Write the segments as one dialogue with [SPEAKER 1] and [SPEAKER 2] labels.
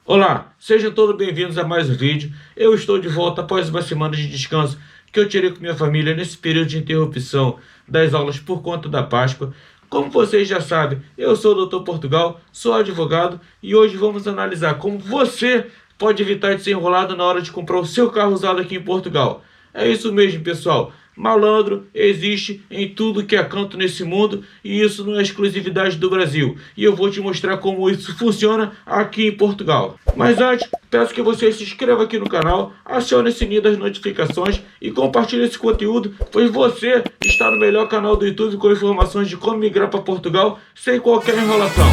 [SPEAKER 1] Olá, sejam todos bem-vindos a mais um vídeo. Eu estou de volta após uma semana de descanso que eu tirei com minha família nesse período de interrupção das aulas por conta da Páscoa. Como vocês já sabem, eu sou o Dr. Portugal, sou advogado e hoje vamos analisar como você pode evitar de ser enrolado na hora de comprar o seu carro usado aqui em Portugal. É isso mesmo, pessoal. Malandro existe em tudo que é canto nesse mundo e isso não é exclusividade do Brasil. E eu vou te mostrar como isso funciona aqui em Portugal. Mas antes, peço que você se inscreva aqui no canal, acione o sininho das notificações e compartilhe esse conteúdo, pois você está no melhor canal do YouTube com informações de como migrar para Portugal sem qualquer enrolação.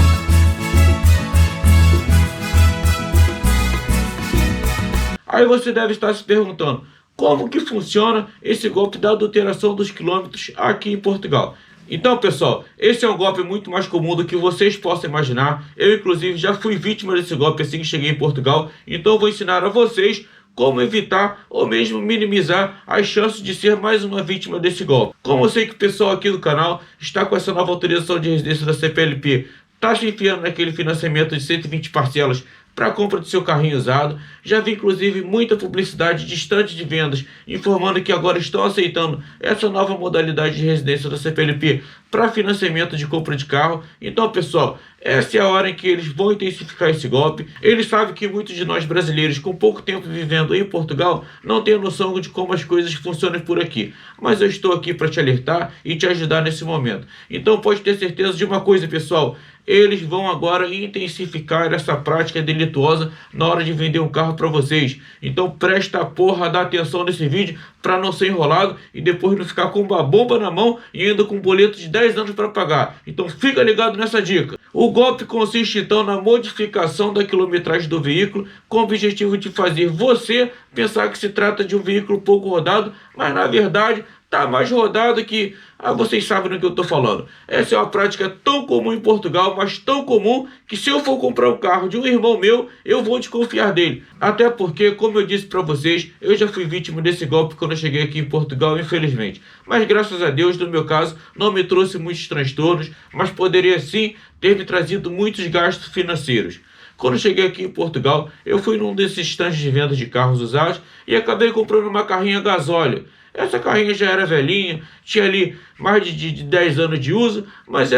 [SPEAKER 1] Aí você deve estar se perguntando, como que funciona esse golpe da adulteração dos quilômetros aqui em Portugal? Então, pessoal, esse é um golpe muito mais comum do que vocês possam imaginar. Eu, inclusive, já fui vítima desse golpe assim que cheguei em Portugal. Então, eu vou ensinar a vocês como evitar ou mesmo minimizar as chances de ser mais uma vítima desse golpe. Como eu sei que o pessoal aqui do canal está com essa nova autorização de residência da CPLP, está se enfiando naquele financiamento de 120 parcelas para a compra do seu carrinho usado. Já vi inclusive muita publicidade distante de vendas informando que agora estão aceitando essa nova modalidade de residência da CPLP para financiamento de compra de carro. Então, pessoal, essa é a hora em que eles vão intensificar esse golpe. Eles sabem que muitos de nós brasileiros com pouco tempo vivendo em Portugal não têm noção de como as coisas funcionam por aqui. Mas eu estou aqui para te alertar e te ajudar nesse momento. Então pode ter certeza de uma coisa, pessoal. Eles vão agora intensificar essa prática delituosa na hora de vender um carro para vocês. Então presta a porra da atenção nesse vídeo para não ser enrolado e depois não ficar com uma bomba na mão e ainda com um boleto de 10 anos para pagar. Então fica ligado nessa dica. O golpe consiste então na modificação da quilometragem do veículo com o objetivo de fazer você pensar que se trata de um veículo pouco rodado, mas na verdade está mais rodado que... vocês sabem do que eu estou falando. Essa é uma prática tão comum em Portugal, mas tão comum que se eu for comprar um carro de um irmão meu, eu vou desconfiar dele. Até porque, como eu disse para vocês, eu já fui vítima desse golpe quando eu cheguei aqui em Portugal, infelizmente. Mas graças a Deus, no meu caso, não me trouxe muitos transtornos, mas poderia sim ter me trazido muitos gastos financeiros. Quando cheguei aqui em Portugal, eu fui num desses stands de venda de carros usados e acabei comprando uma carrinha gasóleo. Essa carrinha já era velhinha, tinha ali mais de 10 anos de uso, mas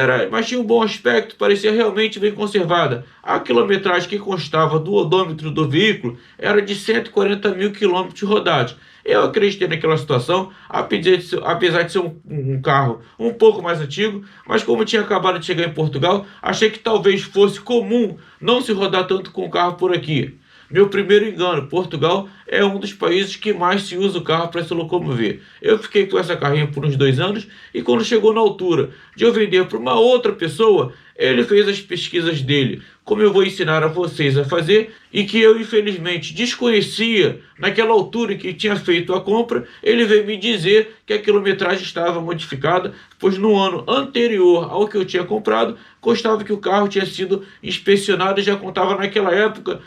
[SPEAKER 1] tinha um bom aspecto, parecia realmente bem conservada. A quilometragem que constava do odômetro do veículo era de 140 mil quilômetros rodados. Eu acreditei naquela situação, apesar de ser um carro um pouco mais antigo, mas como tinha acabado de chegar em Portugal, achei que talvez fosse comum não se rodar tanto com o carro por aqui. Meu primeiro engano, Portugal é um dos países que mais se usa o carro para se locomover. Eu fiquei com essa carrinha por uns 2 anos e quando chegou na altura de eu vender para uma outra pessoa, ele fez as pesquisas dele, como eu vou ensinar a vocês a fazer, e que eu infelizmente desconhecia naquela altura em que tinha feito a compra. Ele veio me dizer que a quilometragem estava modificada, pois no ano anterior ao que eu tinha comprado, constava que o carro tinha sido inspecionado e já contava naquela época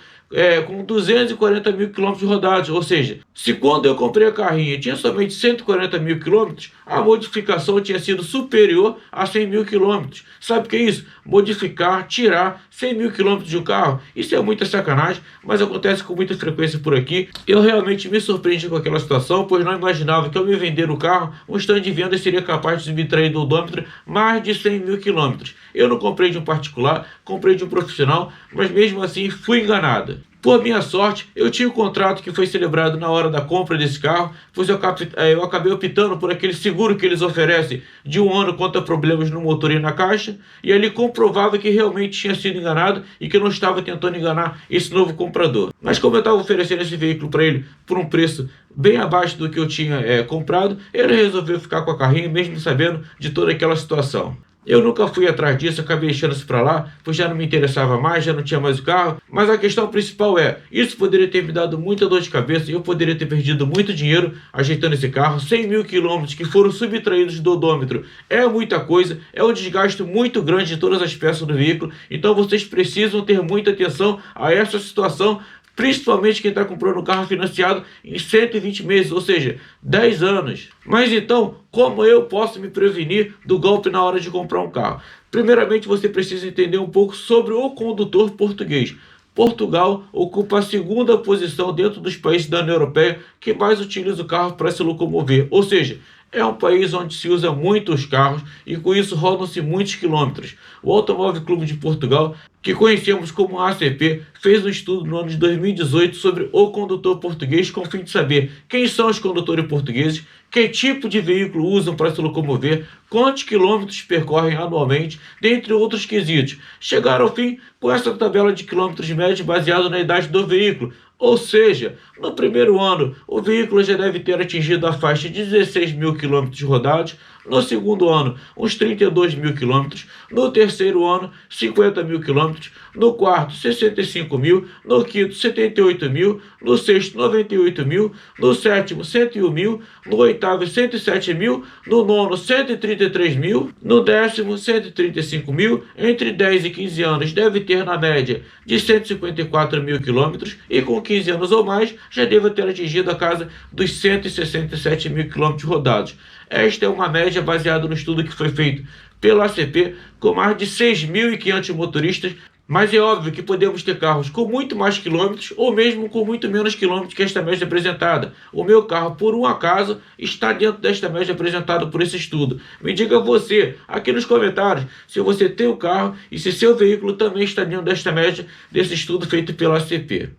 [SPEAKER 1] com 240 mil quilômetros rodados, ou seja, se quando eu comprei a carrinha tinha somente 140 mil quilômetros, a modificação tinha sido superior a 100 mil quilômetros. Sabe o que é isso? Modificar, tirar 100 mil quilômetros de um carro, isso é muita sacanagem, mas acontece com muita frequência por aqui. Eu realmente me surpreendi com aquela situação, pois não imaginava que ao me vender o carro, um stand de venda seria capaz de me trair do odômetro mais de 100 mil quilômetros. Eu não comprei de um particular, comprei de um profissional, mas mesmo assim fui enganado. Por minha sorte, eu tinha um contrato que foi celebrado na hora da compra desse carro, pois eu acabei optando por aquele seguro que eles oferecem de 1 ano contra problemas no motor e na caixa, e ali comprovava que realmente tinha sido enganado e que eu não estava tentando enganar esse novo comprador. Mas como eu estava oferecendo esse veículo para ele por um preço bem abaixo do que eu tinha comprado, ele resolveu ficar com a carrinha mesmo sabendo de toda aquela situação. Eu nunca fui atrás disso, acabei deixando isso para lá, pois já não me interessava mais, já não tinha mais o carro. Mas a questão principal isso poderia ter me dado muita dor de cabeça e eu poderia ter perdido muito dinheiro ajeitando esse carro. 100 mil quilômetros que foram subtraídos do odômetro é muita coisa, é um desgaste muito grande de todas as peças do veículo. Então vocês precisam ter muita atenção a essa situação, principalmente quem está comprando um carro financiado em 120 meses, ou seja, 10 anos. Mas então, como eu posso me prevenir do golpe na hora de comprar um carro? Primeiramente, você precisa entender um pouco sobre o condutor português. Portugal ocupa a segunda posição dentro dos países da União Europeia que mais utiliza o carro para se locomover, ou seja, é um país onde se usa muito os carros e com isso rodam-se muitos quilômetros. O Automóvel Clube de Portugal, que conhecemos como ACP, fez um estudo no ano de 2018 sobre o condutor português com o fim de saber quem são os condutores portugueses, que tipo de veículo usam para se locomover, quantos quilômetros percorrem anualmente, dentre outros quesitos. Chegaram ao fim com essa tabela de quilômetros médios baseada na idade do veículo. Ou seja, no primeiro ano, o veículo já deve ter atingido a faixa de 16 mil quilômetros rodados, no segundo ano, uns 32 mil quilômetros, no terceiro ano, 50 mil quilômetros, no quarto, 65 mil, no quinto, 78 mil, no sexto, 98 mil, no sétimo, 101 mil, no oitavo, 107 mil, no nono, 133 mil, no décimo, 135 mil, entre 10 e 15 anos deve ter na média de 154 mil quilômetros e com 15 anos ou mais já deve ter atingido a casa dos 167 mil quilômetros rodados. Esta é uma média baseada no estudo que foi feito pela ACP com mais de 6.500 motoristas, mas é óbvio que podemos ter carros com muito mais quilômetros ou mesmo com muito menos quilômetros que esta média apresentada. O meu carro, por um acaso, está dentro desta média apresentada por esse estudo. Me diga você, aqui nos comentários, se você tem o carro e se seu veículo também está dentro desta média desse estudo feito pela ACP.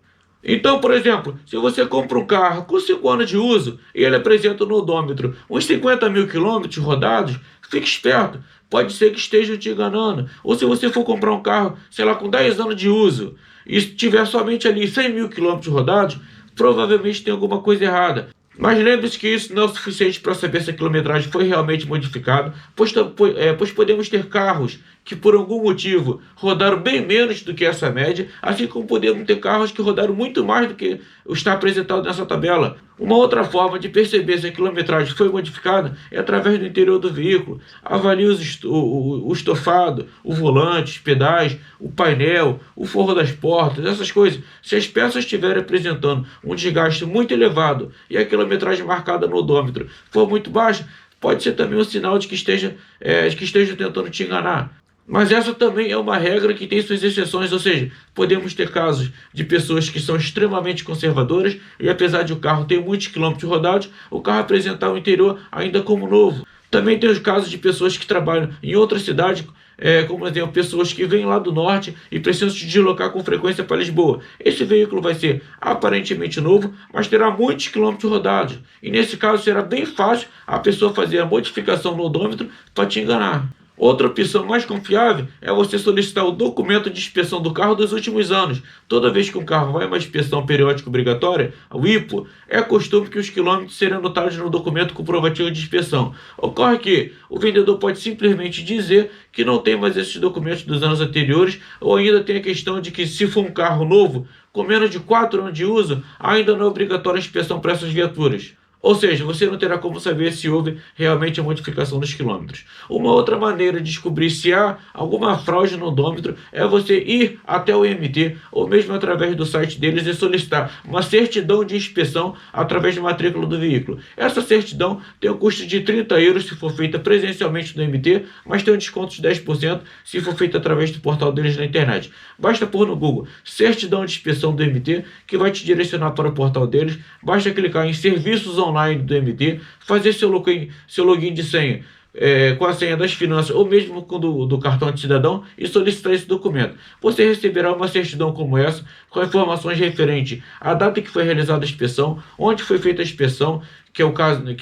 [SPEAKER 1] Então, por exemplo, se você compra um carro com 5 anos de uso e ele apresenta no odômetro uns 50 mil quilômetros rodados, fique esperto, pode ser que estejam te enganando. Ou se você for comprar um carro, sei lá, com 10 anos de uso e tiver somente ali 100 mil quilômetros rodados, provavelmente tem alguma coisa errada. Mas lembre-se que isso não é o suficiente para saber se a quilometragem foi realmente modificada, pois podemos ter carros que por algum motivo rodaram bem menos do que essa média, assim como podemos ter carros que rodaram muito mais do que está apresentado nessa tabela. Uma outra forma de perceber se a quilometragem foi modificada é através do interior do veículo. Avalie o estofado, o volante, os pedais, o painel, o forro das portas, essas coisas. Se as peças estiverem apresentando um desgaste muito elevado e a quilometragem marcada no odômetro for muito baixa, pode ser também um sinal de que esteja tentando te enganar. Mas essa também é uma regra que tem suas exceções, ou seja, podemos ter casos de pessoas que são extremamente conservadoras e apesar de o carro ter muitos quilômetros rodados, o carro apresentar o interior ainda como novo. Também tem os casos de pessoas que trabalham em outra cidade, como por exemplo, pessoas que vêm lá do norte e precisam se deslocar com frequência para Lisboa. Esse veículo vai ser aparentemente novo, mas terá muitos quilômetros rodados. E nesse caso será bem fácil a pessoa fazer a modificação no odômetro para te enganar. Outra opção mais confiável é você solicitar o documento de inspeção do carro dos últimos anos. Toda vez que um carro vai a uma inspeção periódica obrigatória, o IPO, é costume que os quilômetros sejam anotados no documento comprovativo de inspeção. Ocorre que o vendedor pode simplesmente dizer que não tem mais esses documentos dos anos anteriores, ou ainda tem a questão de que se for um carro novo, com menos de 4 anos de uso, ainda não é obrigatória a inspeção para essas viaturas. Ou seja, você não terá como saber se houve realmente a modificação dos quilômetros. Uma outra maneira de descobrir se há alguma fraude no odômetro é você ir até o IMT ou mesmo através do site deles e solicitar uma certidão de inspeção através da matrícula do veículo. Essa certidão tem um custo de 30 euros se for feita presencialmente no IMT, mas tem um desconto de 10% se for feita através do portal deles na internet. Basta pôr no Google certidão de inspeção do IMT que vai te direcionar para o portal deles. Basta clicar em serviços online do MT, fazer seu login de senha com a senha das finanças ou mesmo com do cartão de cidadão e solicitar esse documento. Você receberá uma certidão como essa, com informações referentes à data que foi realizada a inspeção, onde foi feita a inspeção, que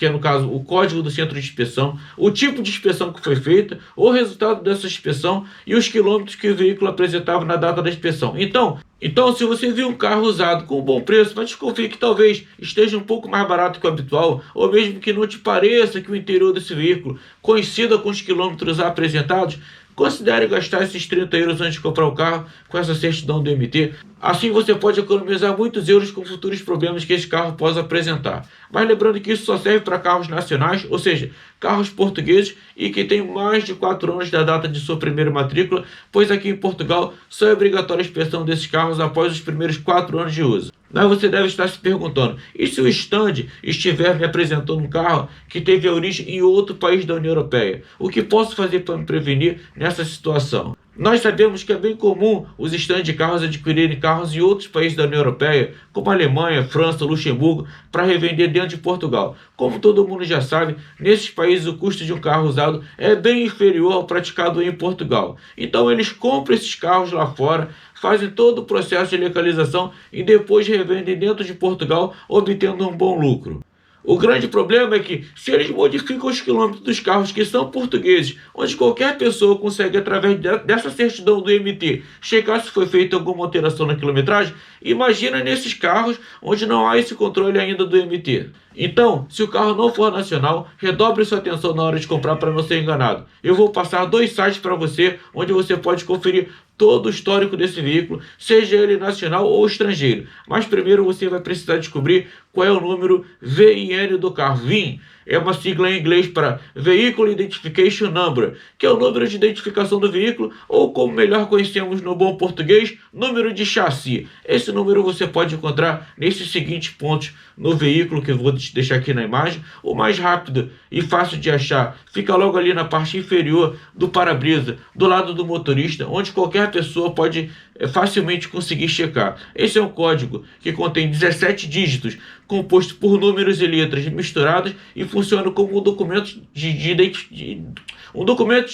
[SPEAKER 1] é no caso o código do centro de inspeção, o tipo de inspeção que foi feita, o resultado dessa inspeção e os quilômetros que o veículo apresentava na data da inspeção. Então, se você viu um carro usado com um bom preço, mas desconfie que talvez esteja um pouco mais barato que o habitual, ou mesmo que não te pareça que o interior desse veículo coincida com os quilômetros apresentados, considere gastar esses 30 euros antes de comprar o carro com essa certidão do MT. Assim você pode economizar muitos euros com futuros problemas que esse carro possa apresentar. Mas lembrando que isso só serve para carros nacionais, ou seja, carros portugueses e que têm mais de 4 anos da data de sua primeira matrícula, pois aqui em Portugal só é obrigatória a inspeção desses carros após os primeiros 4 anos de uso. Mas você deve estar se perguntando, e se o stand estiver me apresentando um carro que teve a origem em outro país da União Europeia? O que posso fazer para me prevenir nessa situação? Nós sabemos que é bem comum os estandes de carros adquirirem carros em outros países da União Europeia, como Alemanha, França, Luxemburgo, para revender dentro de Portugal. Como todo mundo já sabe, nesses países o custo de um carro usado é bem inferior ao praticado em Portugal. Então eles compram esses carros lá fora, fazem todo o processo de legalização e depois revendem dentro de Portugal, obtendo um bom lucro. O grande problema é que, se eles modificam os quilômetros dos carros que são portugueses, onde qualquer pessoa consegue, através dessa certidão do MT, checar se foi feita alguma alteração na quilometragem, imagina nesses carros onde não há esse controle ainda do MT. Então, se o carro não for nacional, redobre sua atenção na hora de comprar para não ser enganado. Eu vou passar 2 sites para você, onde você pode conferir todo o histórico desse veículo, seja ele nacional ou estrangeiro. Mas primeiro você vai precisar descobrir qual é o número VIN do carro. VIN é uma sigla em inglês para Vehicle Identification Number, que é o número de identificação do veículo, ou como melhor conhecemos no bom português, número de chassi. Esse número você pode encontrar nesses seguintes pontos no veículo, que eu vou deixar aqui na imagem. O mais rápido e fácil de achar fica logo ali na parte inferior do para-brisa, do lado do motorista, onde qualquer pessoa pode facilmente conseguir checar. Esse é um código que contém 17 dígitos, composto por números e letras misturados, e funciona como um documento de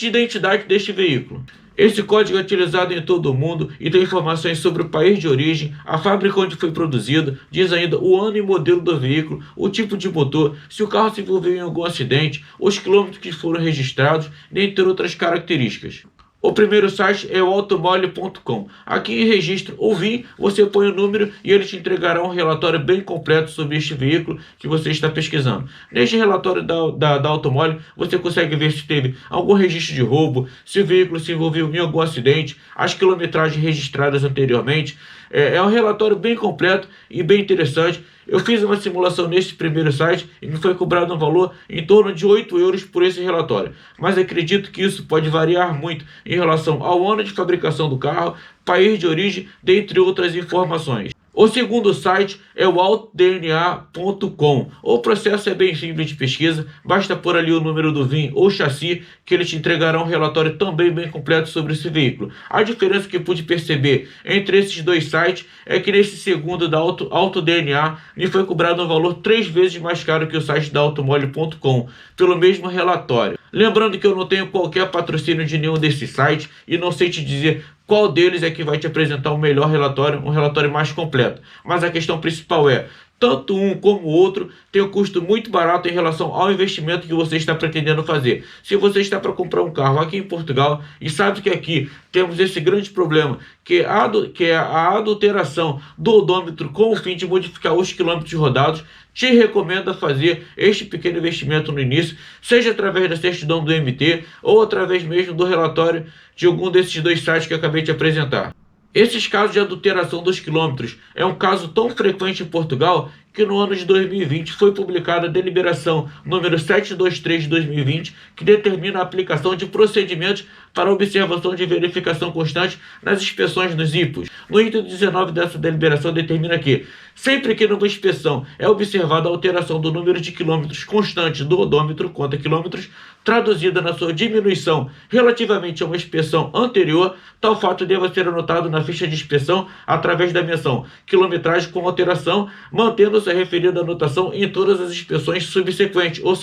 [SPEAKER 1] identidade deste veículo. Esse código é utilizado em todo o mundo e tem informações sobre o país de origem, a fábrica onde foi produzido, diz ainda o ano e modelo do veículo, o tipo de motor, se o carro se envolveu em algum acidente, os quilômetros que foram registrados, dentre outras características. O primeiro site é o automole.com. Aqui em registro ou VIN, você põe o número e ele te entregará um relatório bem completo sobre este veículo que você está pesquisando. Neste relatório da Automole, você consegue ver se teve algum registro de roubo, se o veículo se envolveu em algum acidente, as quilometragens registradas anteriormente. É um relatório bem completo e bem interessante. Eu fiz uma simulação neste primeiro site e me foi cobrado um valor em torno de 8 euros por esse relatório. Mas acredito que isso pode variar muito em relação ao ano de fabricação do carro, país de origem, dentre outras informações. O segundo site é o autodna.com. O processo é bem simples de pesquisa, basta pôr ali o número do VIN ou chassi, que ele te entregará um relatório também bem completo sobre esse veículo. A diferença que pude perceber entre esses 2 sites é que nesse segundo da AutoDNA me foi cobrado um valor 3 vezes mais caro que o site da automole.com, pelo mesmo relatório. Lembrando que eu não tenho qualquer patrocínio de nenhum desses sites e não sei te dizer qual deles é que vai te apresentar o melhor relatório, um relatório mais completo. Mas a questão principal é, tanto um como o outro tem um custo muito barato em relação ao investimento que você está pretendendo fazer. Se você está para comprar um carro aqui em Portugal e sabe que aqui temos esse grande problema, que é a adulteração do odômetro com o fim de modificar os quilômetros rodados, te recomendo fazer este pequeno investimento no início, seja através da certidão do MT ou através mesmo do relatório de algum desses 2 sites que eu acabei de apresentar. Esses casos de adulteração dos quilômetros é um caso tão frequente em Portugal que no ano de 2020 foi publicada a deliberação número 723 de 2020, que determina a aplicação de procedimentos para observação de verificação constante nas inspeções nos IPOs. No item 19 dessa deliberação determina que, sempre que numa inspeção é observada a alteração do número de quilômetros constante do odômetro, conta quilômetros, traduzida na sua diminuição relativamente a uma inspeção anterior, tal fato deva ser anotado na ficha de inspeção através da menção quilometragem com alteração, mantendo-se a referida anotação em todas as inspeções subsequentes. Ou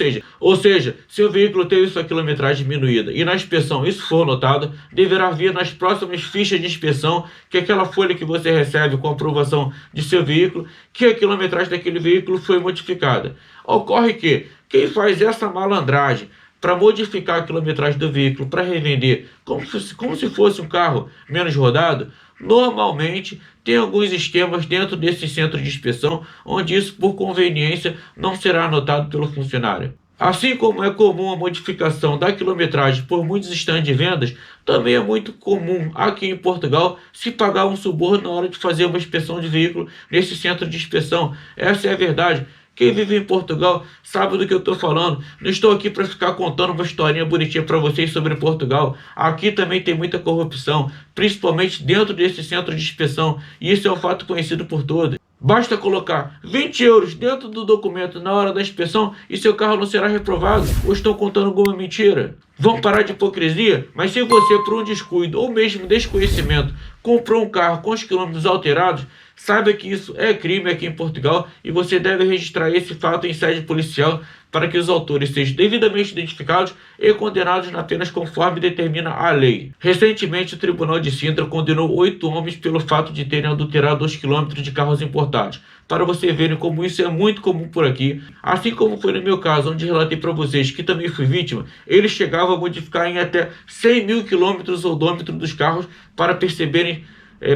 [SPEAKER 1] seja, se o veículo teve sua quilometragem diminuída e na inspeção isso for notado, deverá vir nas próximas fichas de inspeção, que é aquela folha que você recebe com a aprovação de seu veículo, que a quilometragem daquele veículo foi modificada. Ocorre que quem faz essa malandragem para modificar a quilometragem do veículo para revender como se fosse um carro menos rodado, normalmente tem alguns esquemas dentro desse centro de inspeção onde isso, por conveniência, não será anotado pelo funcionário. Assim como é comum a modificação da quilometragem por muitos estandes de vendas, também é muito comum aqui em Portugal se pagar um suborno na hora de fazer uma inspeção de veículo nesse centro de inspeção. Essa é a verdade. Quem vive em Portugal sabe do que eu estou falando. Não estou aqui para ficar contando uma historinha bonitinha para vocês sobre Portugal. Aqui também tem muita corrupção, principalmente dentro desse centro de inspeção. E isso é um fato conhecido por todos. Basta colocar 20 euros dentro do documento na hora da inspeção e seu carro não será reprovado. Ou estão contando alguma mentira? Vão parar de hipocrisia? Mas se você, por um descuido ou mesmo desconhecimento, comprou um carro com os quilômetros alterados, saiba que isso é crime aqui em Portugal e você deve registrar esse fato em sede policial para que os autores sejam devidamente identificados e condenados na penas conforme determina a lei. Recentemente, o Tribunal de Sintra condenou 8 homens pelo fato de terem adulterado 2 quilômetros de carros importados. Para vocês verem como isso é muito comum por aqui, assim como foi no meu caso, onde relatei para vocês que também fui vítima, eles chegavam a modificar em até 100 mil quilômetros o odômetro dos carros para perceberem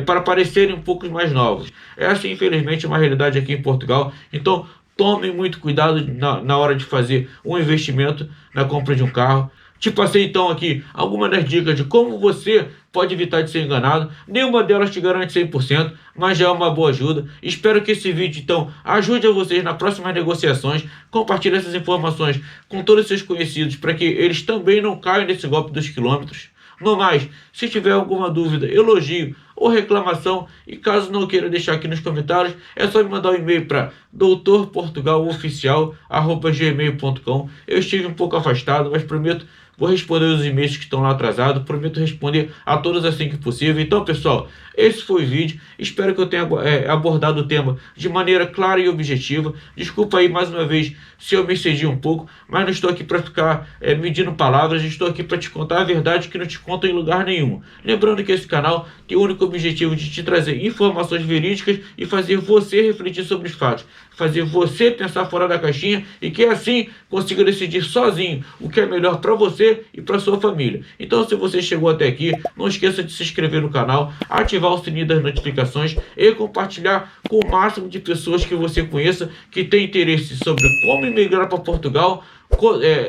[SPEAKER 1] para parecerem um pouco mais novos. Essa, infelizmente, é uma realidade aqui em Portugal. Então, tomem muito cuidado na hora de fazer um investimento na compra de um carro. Te passei então aqui algumas das dicas de como você pode evitar de ser enganado. Nenhuma delas te garante 100%, mas já é uma boa ajuda. Espero que esse vídeo então ajude a vocês nas próximas negociações. Compartilhe essas informações com todos os seus conhecidos para que eles também não caiam nesse golpe dos quilômetros. No mais, se tiver alguma dúvida, elogio ou reclamação, e caso não queira deixar aqui nos comentários, é só me mandar um e-mail para doutorportugaloficial@gmail.com. Eu estive um pouco afastado, mas prometo, vou responder os e-mails que estão lá atrasados, prometo responder a todos assim que possível. Então, pessoal, esse foi o vídeo, espero que eu tenha abordado o tema de maneira clara e objetiva. Desculpa aí mais uma vez se eu me excedi um pouco, mas não estou aqui para ficar medindo palavras, estou aqui para te contar a verdade que não te conto em lugar nenhum. Lembrando que esse canal tem o único objetivo de te trazer informações verídicas e fazer você refletir sobre os fatos, fazer você pensar fora da caixinha e que assim consiga decidir sozinho o que é melhor para você e para sua família. Então, se você chegou até aqui, não esqueça de se inscrever no canal, ativar o sininho das notificações e compartilhar com o máximo de pessoas que você conheça que tem interesse sobre como emigrar para Portugal,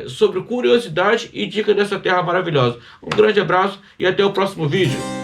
[SPEAKER 1] sobre curiosidade e dica dessa terra maravilhosa. Um grande abraço e até o próximo vídeo.